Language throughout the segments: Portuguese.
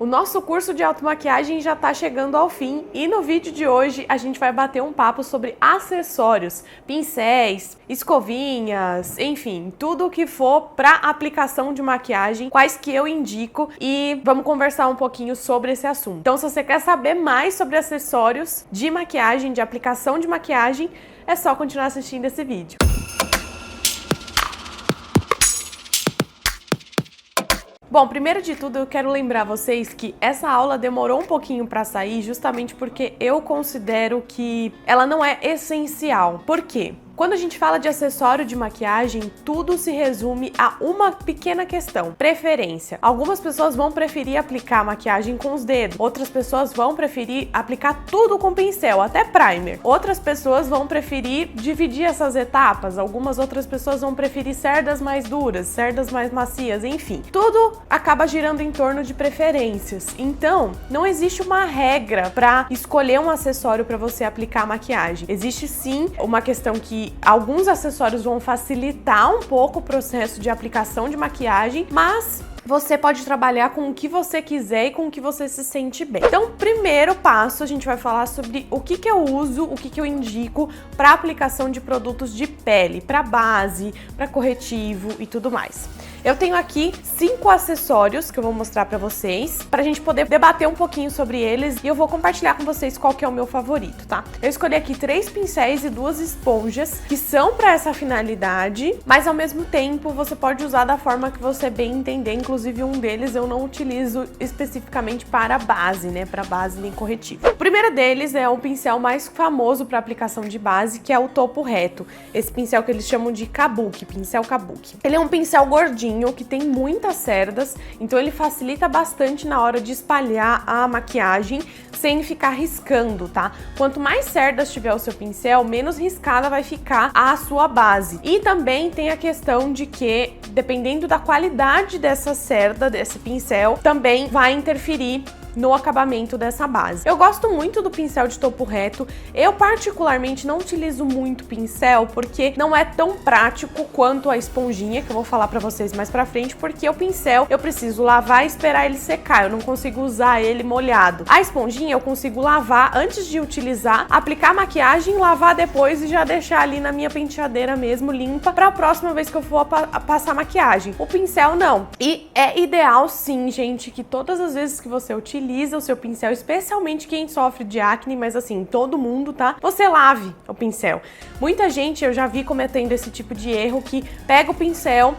O nosso curso de automaquiagem já tá chegando ao fim e no vídeo de hoje a gente vai bater um papo sobre acessórios, pincéis, escovinhas, enfim, tudo o que for para aplicação de maquiagem, quais que eu indico, e vamos conversar um pouquinho sobre esse assunto. Então, se você quer saber mais sobre acessórios de maquiagem, de aplicação de maquiagem, é só continuar assistindo esse vídeo. Bom, primeiro de tudo eu quero lembrar vocês que essa aula demorou um pouquinho para sair justamente porque eu considero que ela não é essencial. Por quê? Quando a gente fala de acessório de maquiagem, tudo se resume a uma pequena questão: preferência. Algumas pessoas vão preferir aplicar maquiagem com os dedos, outras pessoas vão preferir aplicar tudo com pincel, até primer. Outras pessoas vão preferir dividir essas etapas, algumas outras pessoas vão preferir cerdas mais duras, cerdas mais macias, enfim. Tudo acaba girando em torno de preferências. Então, não existe uma regra para escolher um acessório para você aplicar a maquiagem. Existe sim uma questão que alguns acessórios vão facilitar um pouco o processo de aplicação de maquiagem, mas você pode trabalhar com o que você quiser e com o que você se sente bem. Então, primeiro passo, a gente vai falar sobre o que eu uso, o que eu indico para aplicação de produtos de pele, para base, para corretivo e tudo mais. Eu tenho aqui 5 acessórios que eu vou mostrar pra vocês, pra gente poder debater um pouquinho sobre eles, e eu vou compartilhar com vocês qual que é o meu favorito, tá? Eu escolhi aqui 3 pincéis e 2 esponjas, que são pra essa finalidade, mas ao mesmo tempo você pode usar da forma que você bem entender. Inclusive um deles eu não utilizo especificamente para base, né? Pra base nem corretivo. O primeiro deles é o pincel mais famoso pra aplicação de base, que é o topo reto. Esse pincel que eles chamam de kabuki, pincel kabuki. Ele é um pincel gordinho, que tem muitas cerdas, então ele facilita bastante na hora de espalhar a maquiagem sem ficar riscando, tá? Quanto mais cerdas tiver o seu pincel, menos riscada vai ficar a sua base. E também tem a questão de que, dependendo da qualidade dessa cerda, desse pincel, também vai interferir no acabamento dessa base. Eu gosto muito do pincel de topo reto. Eu particularmente não utilizo muito pincel porque não é tão prático quanto a esponjinha, que eu vou falar pra vocês mais pra frente, porque o pincel eu preciso lavar e esperar ele secar, eu não consigo usar ele molhado. A esponjinha eu consigo lavar antes de utilizar, aplicar a maquiagem, lavar depois e já deixar ali na minha penteadeira mesmo limpa pra próxima vez que eu for passar maquiagem. O pincel não. E é ideal sim, gente, que todas as vezes que você utiliza o seu pincel, especialmente quem sofre de acne, mas assim, todo mundo, tá? Você lave o pincel. Muita gente eu já vi cometendo esse tipo de erro, que pega o pincel,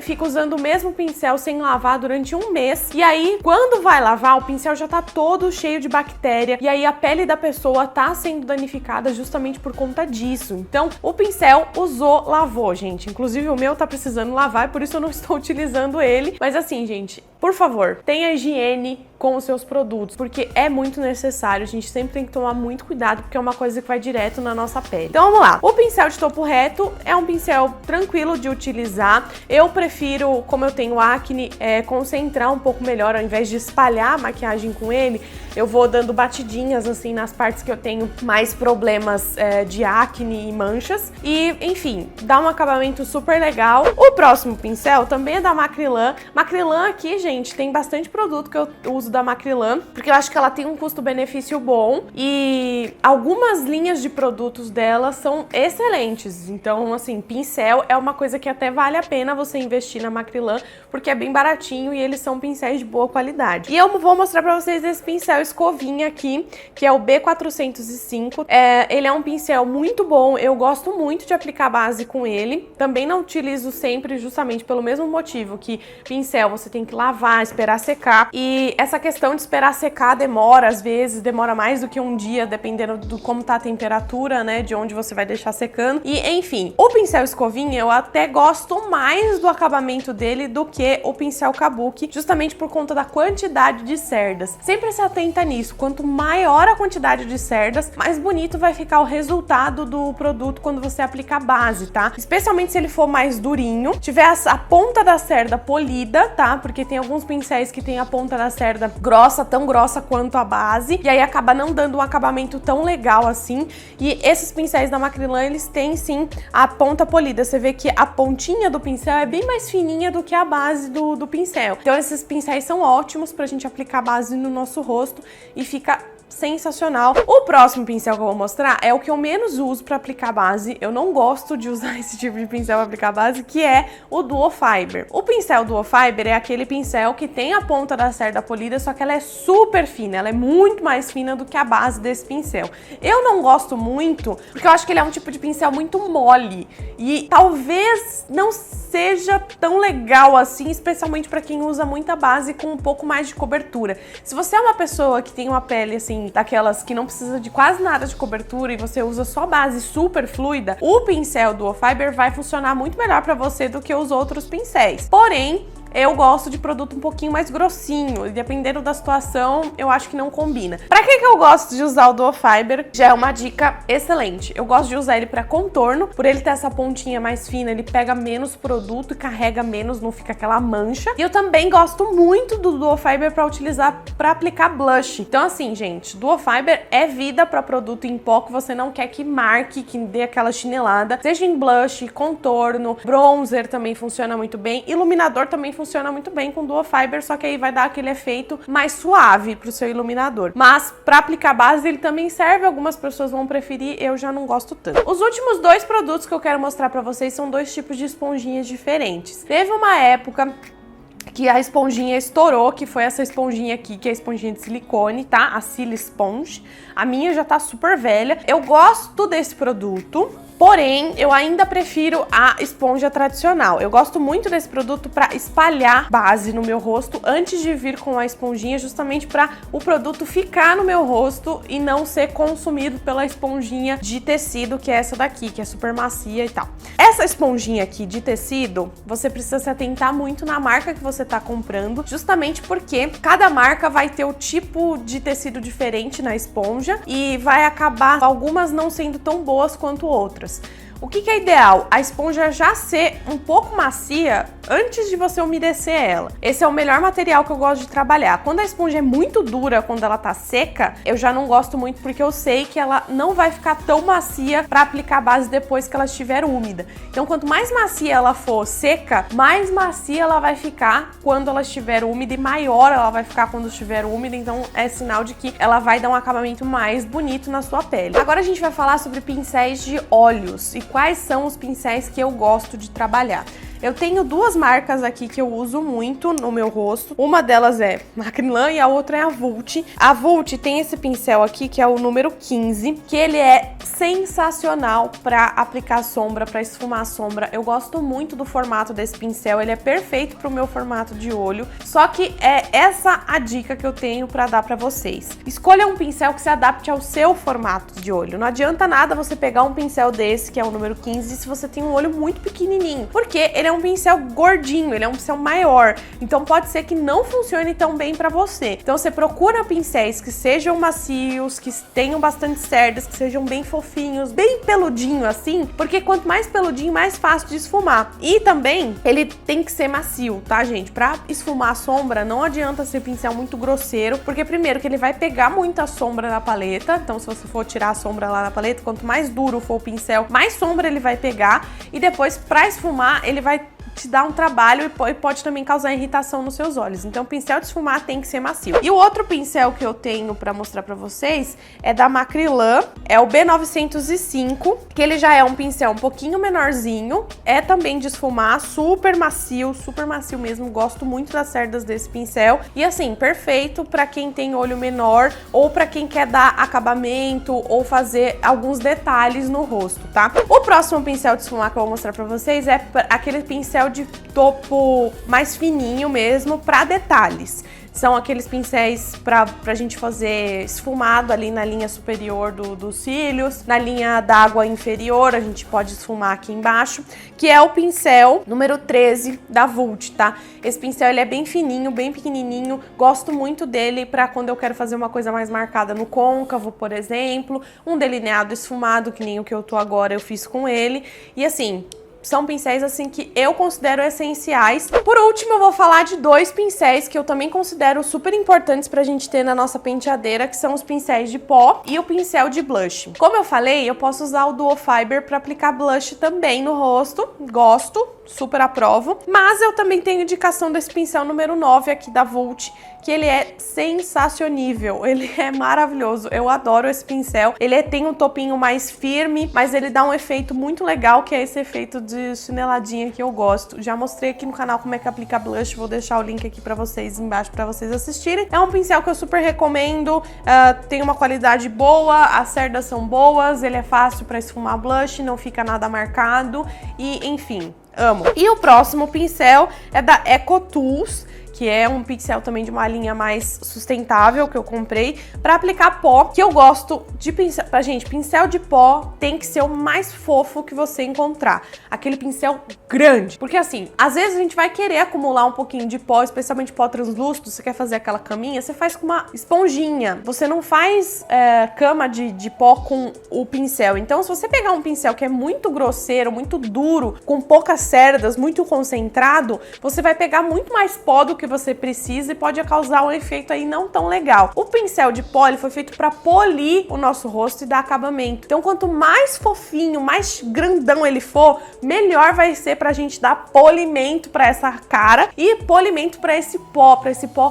fica usando o mesmo pincel sem lavar durante um mês, e aí quando vai lavar, o pincel já tá todo cheio de bactéria, e aí a pele da pessoa tá sendo danificada justamente por conta disso. Então, o pincel usou, lavou, gente. Inclusive o meu tá precisando lavar, e por isso eu não estou utilizando ele. Mas assim, gente, por favor, tenha higiene com os seus produtos, porque é muito necessário. A gente sempre tem que tomar muito cuidado, porque é uma coisa que vai direto na nossa pele. Então vamos lá. O pincel de topo reto é um pincel tranquilo de utilizar. Eu prefiro, como eu tenho acne, concentrar um pouco melhor. Ao invés de espalhar a maquiagem com ele, eu vou dando batidinhas assim nas partes que eu tenho mais problemas de acne e manchas. E, enfim, dá um acabamento super legal. O próximo pincel também é da Macrilan. Macrilan aqui, gente, tem bastante produto que eu uso da Macrilan, porque eu acho que ela tem um custo-benefício bom e algumas linhas de produtos dela são excelentes. Então, assim, pincel é uma coisa que até vale a pena você investir na Macrilan, porque é bem baratinho e eles são pincéis de boa qualidade. E eu vou mostrar pra vocês esse pincel escovinha aqui, que é o B405. Ele é um pincel muito bom, eu gosto muito de aplicar base com ele. Também não utilizo sempre, justamente pelo mesmo motivo, que pincel você tem que lavar, esperar secar, e essa questão de esperar secar demora, às vezes demora mais do que um dia, dependendo do como tá a temperatura, né, de onde você vai deixar secando. E enfim, o pincel escovinha eu até gosto mais do acabamento dele do que o pincel kabuki, justamente por conta da quantidade de cerdas. Sempre se atenta nisso, quanto maior a quantidade de cerdas, mais bonito vai ficar o resultado do produto quando você aplicar a base, tá? Especialmente se ele for mais durinho, tiver a ponta da cerda polida, tá? Porque tem alguns pincéis que tem a ponta da cerda grossa, tão grossa quanto a base, e aí acaba não dando um acabamento tão legal assim. E esses pincéis da Macrylan, eles têm sim a ponta polida. Você vê que a pontinha do pincel é bem mais fininha do que a base do pincel. Então esses pincéis são ótimos pra gente aplicar base no nosso rosto e fica sensacional. O próximo pincel que eu vou mostrar é o que eu menos uso para aplicar base. Eu não gosto de usar esse tipo de pincel para aplicar base, que é o Duo Fiber. O pincel Duo Fiber é aquele pincel que tem a ponta da cerda polida, só que ela é super fina, ela é muito mais fina do que a base desse pincel. Eu não gosto muito, porque eu acho que ele é um tipo de pincel muito mole e talvez não seja tão legal assim, especialmente para quem usa muita base com um pouco mais de cobertura. Se você é uma pessoa que tem uma pele assim, daquelas que não precisa de quase nada de cobertura e você usa só base super fluida, o pincel Duo Fiber vai funcionar muito melhor para você do que os outros pincéis. Porém, eu gosto de produto um pouquinho mais grossinho e dependendo da situação, eu acho que não combina. Pra que eu gosto de usar o Duo Fiber? Já é uma dica excelente. Eu gosto de usar ele pra contorno, por ele ter essa pontinha mais fina, ele pega menos produto e carrega menos, não fica aquela mancha. E eu também gosto muito do Duo Fiber pra utilizar pra aplicar blush. Então assim, gente, Duo Fiber é vida pra produto em pó que você não quer que marque, que dê aquela chinelada. Seja em blush, contorno, bronzer também funciona muito bem, iluminador também funciona muito bem com Duo Fiber, só que aí vai dar aquele efeito mais suave pro seu iluminador. Mas para aplicar base ele também serve, algumas pessoas vão preferir, eu já não gosto tanto. Os últimos dois produtos que eu quero mostrar para vocês são dois tipos de esponjinhas diferentes. Teve uma época que a esponjinha estourou, que foi essa esponjinha aqui, que é a esponjinha de silicone, tá? A Silly Sponge. A minha já tá super velha. Eu gosto desse produto, porém, eu ainda prefiro a esponja tradicional. Eu gosto muito desse produto para espalhar base no meu rosto antes de vir com a esponjinha, justamente para o produto ficar no meu rosto e não ser consumido pela esponjinha de tecido, que é essa daqui, que é super macia e tal. Essa esponjinha aqui de tecido, você precisa se atentar muito na marca que você tá comprando, justamente porque cada marca vai ter o tipo de tecido diferente na esponja e vai acabar algumas não sendo tão boas quanto outras. O que é ideal? A esponja já ser um pouco macia antes de você umedecer ela. Esse é o melhor material que eu gosto de trabalhar. Quando a esponja é muito dura, quando ela tá seca, eu já não gosto muito porque eu sei que ela não vai ficar tão macia para aplicar a base depois que ela estiver úmida. Então, quanto mais macia ela for seca, mais macia ela vai ficar quando ela estiver úmida e maior ela vai ficar quando estiver úmida. Então, é sinal de que ela vai dar um acabamento mais bonito na sua pele. Agora a gente vai falar sobre pincéis de olhos e quais são os pincéis que eu gosto de trabalhar. Eu tenho duas marcas aqui que eu uso muito no meu rosto. Uma delas é Macrylan e a outra é a Vult. A Vult tem esse pincel aqui, que é o número 15, que ele é sensacional para aplicar sombra, para esfumar sombra. Eu gosto muito do formato desse pincel, ele é perfeito para o meu formato de olho. Só que é essa a dica que eu tenho para dar para vocês. Escolha um pincel que se adapte ao seu formato de olho. Não adianta nada você pegar um pincel desse, que é o número 15, se você tem um olho muito pequenininho, porque ele é um pincel gordinho, ele é um pincel maior, então pode ser que não funcione tão bem pra você. Então você procura pincéis que sejam macios, que tenham bastante cerdas, que sejam bem fofinhos, bem peludinho assim, porque quanto mais peludinho, mais fácil de esfumar. E também, ele tem que ser macio, tá, gente? Pra esfumar a sombra, não adianta ser pincel muito grosseiro, porque primeiro que ele vai pegar muita sombra na paleta, então se você for tirar a sombra lá na paleta, quanto mais duro for o pincel, mais sombra ele vai pegar, e depois pra esfumar, ele vai te dá um trabalho e pode também causar irritação nos seus olhos. Então, o pincel de esfumar tem que ser macio. E o outro pincel que eu tenho pra mostrar pra vocês é da Macrylan, é o B905, que ele já é um pincel um pouquinho menorzinho, é também de esfumar, super macio mesmo, gosto muito das cerdas desse pincel. E assim, perfeito pra quem tem olho menor ou pra quem quer dar acabamento ou fazer alguns detalhes no rosto, tá? O próximo pincel de esfumar que eu vou mostrar pra vocês é aquele pincel de topo mais fininho mesmo, para detalhes. São aqueles pincéis pra gente fazer esfumado ali na linha superior dos cílios, na linha d'água inferior, a gente pode esfumar aqui embaixo, que é o pincel número 13 da Vult, tá? Esse pincel ele é bem fininho, bem pequenininho, gosto muito dele pra quando eu quero fazer uma coisa mais marcada no côncavo, por exemplo, um delineado esfumado, que nem o que eu tô agora, eu fiz com ele, e assim, são pincéis assim que eu considero essenciais. Por último, eu vou falar de 2 pincéis que eu também considero super importantes pra gente ter na nossa penteadeira, que são os pincéis de pó e o pincel de blush. Como eu falei, eu posso usar o Duo Fiber pra aplicar blush também no rosto, gosto, super aprovo, mas eu também tenho indicação desse pincel número 9 aqui da Vult, que ele é sensacionível, ele é maravilhoso, eu adoro esse pincel, ele tem um topinho mais firme, mas ele dá um efeito muito legal, que é esse efeito de chineladinha que eu gosto. Já mostrei aqui no canal como é que aplica blush, vou deixar o link aqui pra vocês embaixo pra vocês assistirem. É um pincel que eu super recomendo, tem uma qualidade boa, as cerdas são boas, ele é fácil pra esfumar blush, não fica nada marcado e enfim, amo. E o próximo pincel é da EcoTools, que é um pincel também de uma linha mais sustentável que eu comprei pra aplicar pó, que eu gosto de pincel. Gente, pincel de pó tem que ser o mais fofo que você encontrar. Aquele pincel grande. Porque assim, às vezes a gente vai querer acumular um pouquinho de pó, especialmente pó translúcido, você quer fazer aquela caminha, você faz com uma esponjinha. Você não faz cama de pó com o pincel. Então, se você pegar um pincel que é muito grosseiro, muito duro, com poucas cerdas, muito concentrado, você vai pegar muito mais pó do que você precisa e pode causar um efeito aí não tão legal. O pincel de pó, ele foi feito para polir o nosso rosto e dar acabamento. Então, quanto mais fofinho, mais grandão ele for, melhor vai ser pra gente dar polimento para essa cara e polimento para esse pó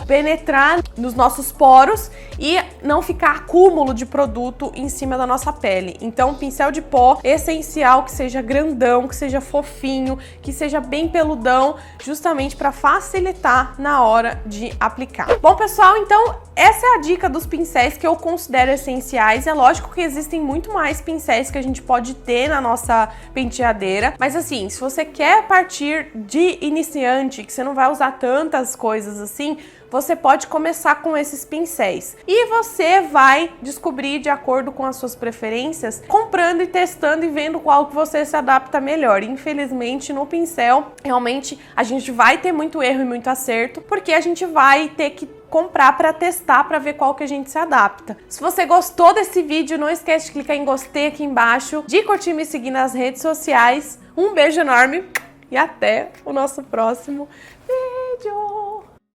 penetrar nos nossos poros e não ficar acúmulo de produto em cima da nossa pele. Então, pincel de pó, essencial que seja grandão, que seja fofinho, que seja bem peludão, justamente para facilitar na hora de aplicar. Bom, pessoal, então essa é a dica dos pincéis que eu considero essenciais. É lógico que existem muito mais pincéis que a gente pode ter na nossa penteadeira, mas assim, se você quer partir de iniciante, que você não vai usar tantas coisas assim, você pode começar com esses pincéis. E você vai descobrir de acordo com as suas preferências, comprando e testando e vendo qual que você se adapta melhor. Infelizmente, no pincel, realmente a gente vai ter muito erro e muito acerto, porque a gente vai ter que comprar para testar, para ver qual que a gente se adapta. Se você gostou desse vídeo, não esquece de clicar em gostei aqui embaixo, de curtir e me seguir nas redes sociais. Um beijo enorme e até o nosso próximo vídeo!